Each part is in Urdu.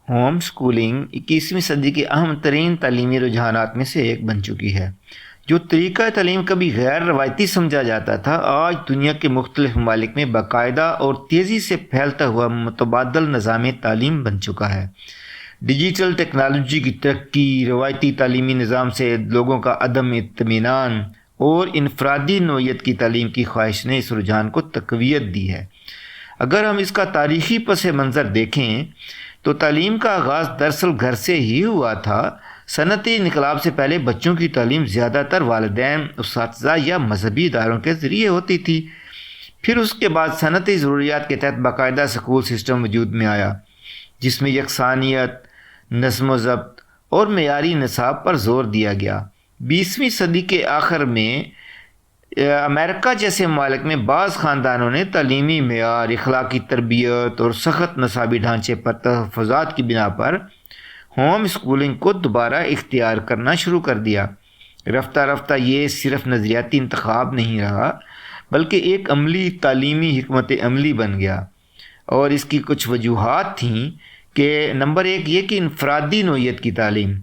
ہوم سکولنگ 21ویں صدی کے اہم ترین تعلیمی رجحانات میں سے ایک بن چکی ہے۔ جو طریقہ تعلیم کبھی غیر روایتی سمجھا جاتا تھا، آج دنیا کے مختلف ممالک میں باقاعدہ اور تیزی سے پھیلتا ہوا متبادل نظام تعلیم بن چکا ہے۔ ڈیجیٹل ٹیکنالوجی کی ترقی، روایتی تعلیمی نظام سے لوگوں کا عدم اطمینان اور انفرادی نوعیت کی تعلیم کی خواہش نے اس رجحان کو تقویت دی ہے۔ اگر ہم اس کا تاریخی پس منظر دیکھیں تو تعلیم کا آغاز دراصل گھر سے ہی ہوا تھا۔ صنعتی انقلاب سے پہلے بچوں کی تعلیم زیادہ تر والدین، اساتذہ یا مذہبی اداروں کے ذریعے ہوتی تھی۔ پھر اس کے بعد صنعتی ضروریات کے تحت باقاعدہ اسکول سسٹم وجود میں آیا، جس میں یکسانیت، نظم و ضبط اور معیاری نصاب پر زور دیا گیا۔ 20ویں صدی کے آخر میں امریکہ جیسے ممالک میں بعض خاندانوں نے تعلیمی معیار، اخلاقی تربیت اور سخت نصابی ڈھانچے پر تحفظات کی بنا پر ہوم اسکولنگ کو دوبارہ اختیار کرنا شروع کر دیا۔ رفتہ رفتہ یہ صرف نظریاتی انتخاب نہیں رہا، بلکہ ایک عملی تعلیمی حکمت عملی بن گیا، اور اس کی کچھ وجوہات تھیں کہ نمبر 1 یہ کہ انفرادی نوعیت کی تعلیم۔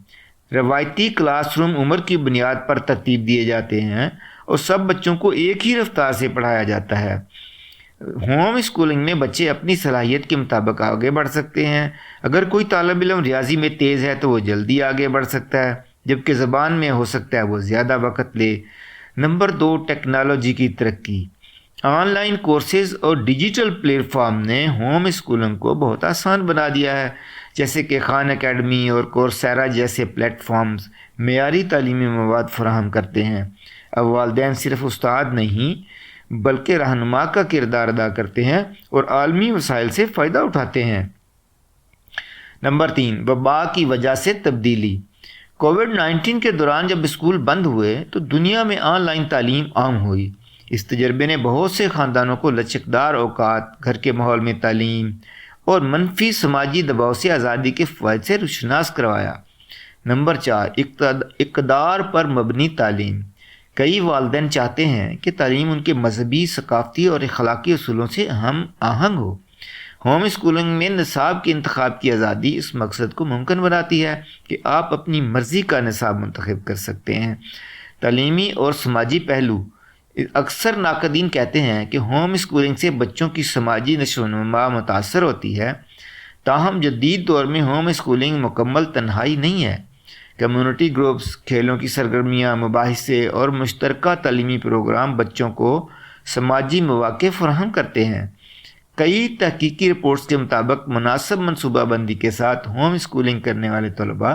روایتی کلاس روم عمر کی بنیاد پر ترتیب دیے جاتے ہیں اور سب بچوں کو ایک ہی رفتار سے پڑھایا جاتا ہے۔ ہوم اسکولنگ میں بچے اپنی صلاحیت کے مطابق آگے بڑھ سکتے ہیں۔ اگر کوئی طالب علم ریاضی میں تیز ہے تو وہ جلدی آگے بڑھ سکتا ہے، جبکہ زبان میں ہو سکتا ہے وہ زیادہ وقت لے۔ نمبر 2 ٹیکنالوجی کی ترقی۔ آن لائن کورسز اور ڈیجیٹل پلیٹ فارم نے ہوم اسکولنگ کو بہت آسان بنا دیا ہے، جیسے کہ خان اکیڈمی اور کورسیرا جیسے پلیٹ فارمز معیاری تعلیمی مواد فراہم کرتے ہیں۔ اب والدین صرف استاد نہیں بلکہ رہنما کا کردار ادا کرتے ہیں اور عالمی وسائل سے فائدہ اٹھاتے ہیں۔ نمبر 3 وبا کی وجہ سے تبدیلی۔ کووڈ-19 کے دوران جب اسکول بند ہوئے تو دنیا میں آن لائن تعلیم عام ہوئی۔ اس تجربے نے بہت سے خاندانوں کو لچکدار اوقات، گھر کے ماحول میں تعلیم اور منفی سماجی دباؤ سے آزادی کے فوائد سے روشناس کروایا۔ نمبر 4 اقدار پر مبنی تعلیم۔ کئی والدین چاہتے ہیں کہ تعلیم ان کے مذہبی، ثقافتی اور اخلاقی اصولوں سے ہم آہنگ ہو۔ ہوم اسکولنگ میں نصاب کے انتخاب کی آزادی اس مقصد کو ممکن بناتی ہے کہ آپ اپنی مرضی کا نصاب منتخب کر سکتے ہیں۔ تعلیمی اور سماجی پہلو۔ اکثر ناقدین کہتے ہیں کہ ہوم اسکولنگ سے بچوں کی سماجی نشو و نما متاثر ہوتی ہے، تاہم جدید دور میں ہوم اسکولنگ مکمل تنہائی نہیں ہے۔ کمیونٹی گروپس، کھیلوں کی سرگرمیاں، مباحثے اور مشترکہ تعلیمی پروگرام بچوں کو سماجی مواقع فراہم کرتے ہیں۔ کئی تحقیقی رپورٹس کے مطابق مناسب منصوبہ بندی کے ساتھ ہوم اسکولنگ کرنے والے طلباء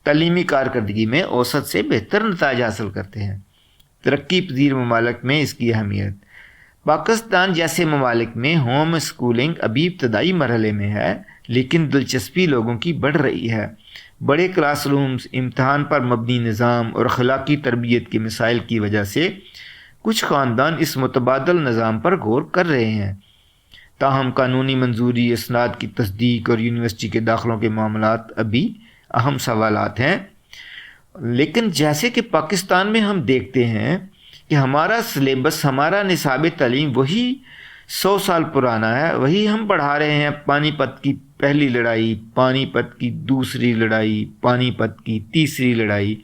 تعلیمی کارکردگی میں اوسط سے بہتر نتائج حاصل کرتے ہیں۔ ترقی پذیر ممالک میں اس کی اہمیت۔ پاکستان جیسے ممالک میں ہوم اسکولنگ ابھی ابتدائی مرحلے میں ہے، لیکن دلچسپی لوگوں کی بڑھ رہی ہے۔ بڑے کلاس رومز، امتحان پر مبنی نظام اور اخلاقی تربیت کے مسائل کی وجہ سے کچھ خاندان اس متبادل نظام پر غور کر رہے ہیں۔ تاہم قانونی منظوری، اسناد کی تصدیق اور یونیورسٹی کے داخلوں کے معاملات ابھی اہم سوالات ہیں۔ لیکن جیسے کہ پاکستان میں ہم دیکھتے ہیں کہ ہمارا سلیبس، ہمارا نصاب تعلیم وہی 100 سال پرانا ہے، وہی ہم پڑھا رہے ہیں۔ پانی پت کی پہلی لڑائی، پانی پت کی دوسری لڑائی، پانی پت کی تیسری لڑائی،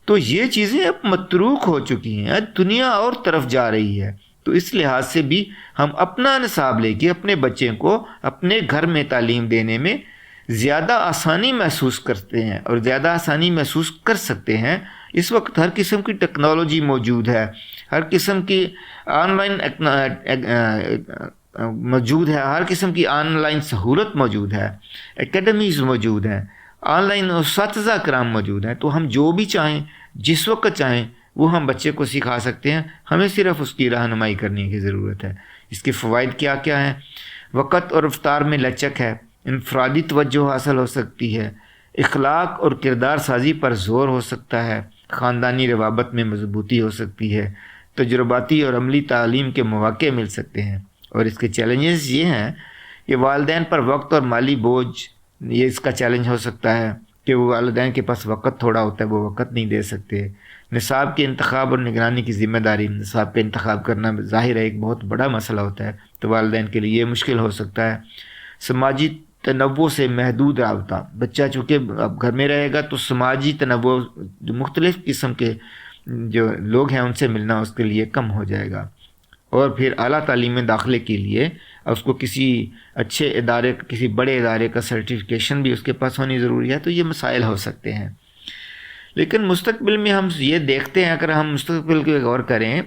تو یہ چیزیں اب متروک ہو چکی ہیں، دنیا اور طرف جا رہی ہے۔ تو اس لحاظ سے بھی ہم اپنا نصاب لے کے اپنے بچے کو اپنے گھر میں تعلیم دینے میں زیادہ آسانی محسوس کرتے ہیں اور زیادہ آسانی محسوس کر سکتے ہیں۔ اس وقت ہر قسم کی ٹیکنالوجی موجود ہے، ہر قسم کی آن لائن موجود ہے، ہر قسم کی آن لائن سہولت موجود ہے، اکیڈمیز موجود ہیں، آن لائن اساتذہ کرام موجود ہیں۔ تو ہم جو بھی چاہیں، جس وقت چاہیں، وہ ہم بچے کو سکھا سکتے ہیں۔ ہمیں صرف اس کی رہنمائی کرنے کی ضرورت ہے۔ اس کے فوائد کیا کیا ہیں؟ وقت اور رفتار میں لچک ہے، انفرادی توجہ حاصل ہو سکتی ہے، اخلاق اور کردار سازی پر زور ہو سکتا ہے، خاندانی روابط میں مضبوطی ہو سکتی ہے، تجرباتی اور عملی تعلیم کے مواقع مل سکتے ہیں۔ اور اس کے چیلنجز یہ ہیں کہ والدین پر وقت اور مالی بوجھ، یہ اس کا چیلنج ہو سکتا ہے کہ وہ والدین کے پاس وقت تھوڑا ہوتا ہے، وہ وقت نہیں دے سکتے۔ نصاب کے انتخاب اور نگرانی کی ذمہ داری، نصاب کا انتخاب کرنا ظاہر ہے ایک بہت بڑا مسئلہ ہوتا ہے، تو والدین کے لیے یہ مشکل ہو سکتا ہے۔ سماجی تنوع سے محدود رابطہ. بچہ چونکہ اب گھر میں رہے گا تو سماجی تنوع جو مختلف قسم کے جو لوگ ہیں ان سے ملنا اس کے لیے کم ہو جائے گا. اور پھر اعلیٰ تعلیم میں داخلے کے لیے اس کو کسی اچھے ادارے کسی بڑے ادارے کا سرٹیفکیشن بھی اس کے پاس ہونی ضروری ہے. تو یہ مسائل ہو سکتے ہیں. لیکن مستقبل میں ہم یہ دیکھتے ہیں، اگر ہم مستقبل کی غور کریں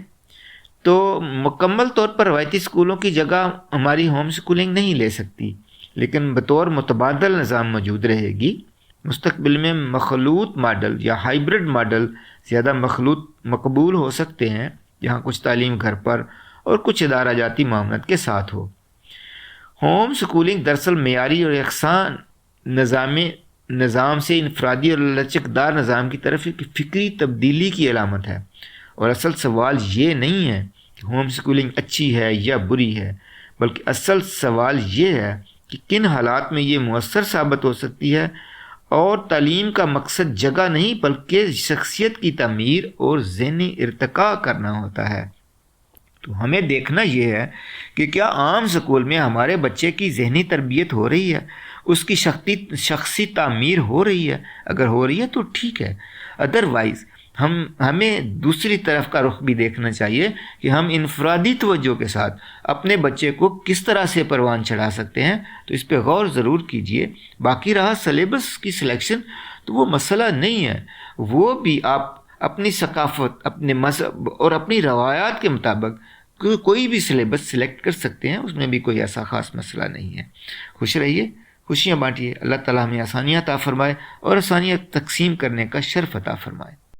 تو مکمل طور پر روایتی اسکولوں کی جگہ ہماری ہوم اسکولنگ نہیں لے سکتی، لیکن بطور متبادل نظام موجود رہے گی. مستقبل میں مخلوط ماڈل یا ہائبرڈ ماڈل زیادہ مقبول ہو سکتے ہیں، جہاں کچھ تعلیم گھر پر اور کچھ ادارہ جاتی معاونت کے ساتھ ہو. ہوم اسکولنگ دراصل معیاری اور یکساں نظام سے انفرادی اور لچکدار نظام کی طرف ایک فکری تبدیلی کی علامت ہے. اور اصل سوال یہ نہیں ہے کہ ہوم اسکولنگ اچھی ہے یا بری ہے، بلکہ اصل سوال یہ ہے کہ کن حالات میں یہ مؤثر ثابت ہو سکتی ہے. اور تعلیم کا مقصد جگہ نہیں بلکہ شخصیت کی تعمیر اور ذہنی ارتقاء کرنا ہوتا ہے. تو ہمیں دیکھنا یہ ہے کہ کیا عام سکول میں ہمارے بچے کی ذہنی تربیت ہو رہی ہے، اس کی شخصی تعمیر ہو رہی ہے. اگر ہو رہی ہے تو ٹھیک ہے، ادروائز ہمیں دوسری طرف کا رخ بھی دیکھنا چاہیے کہ ہم انفرادی توجہ کے ساتھ اپنے بچے کو کس طرح سے پروان چڑھا سکتے ہیں. تو اس پہ غور ضرور کیجئے. باقی رہا سلیبس کی سلیکشن، تو وہ مسئلہ نہیں ہے، وہ بھی آپ اپنی ثقافت، اپنے مذہب اور اپنی روایات کے مطابق کوئی بھی سلیبس سلیکٹ کر سکتے ہیں. اس میں بھی کوئی ایسا خاص مسئلہ نہیں ہے. خوش رہیے، خوشیاں بانٹیے. اللہ تعالیٰ ہمیں آسانیاں عطا فرمائے اور آسانیاں تقسیم کرنے کا شرف عطا فرمائے.